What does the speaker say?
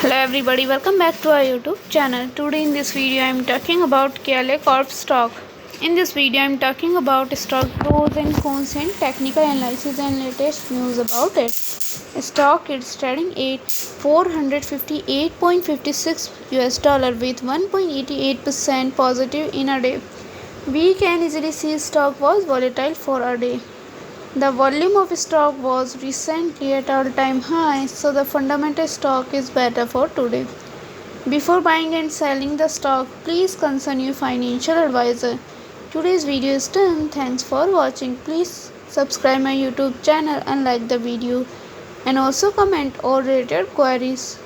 Hello everybody, welcome back to our YouTube channel. Today in this video I am talking about KLA Corp stock. In this video I am talking about stock pros and cons and technical analysis and latest news about it. Stock is trading at $458.56 with 1.88% positive in a day. We can easily see stock was volatile for a day. The volume of stock was recently at all-time high, so the fundamental stock is better for today. Before buying and selling the stock, please consult your financial advisor. Today's video is done. Thanks for watching. Please subscribe my YouTube channel and like the video, and also comment or rate your queries.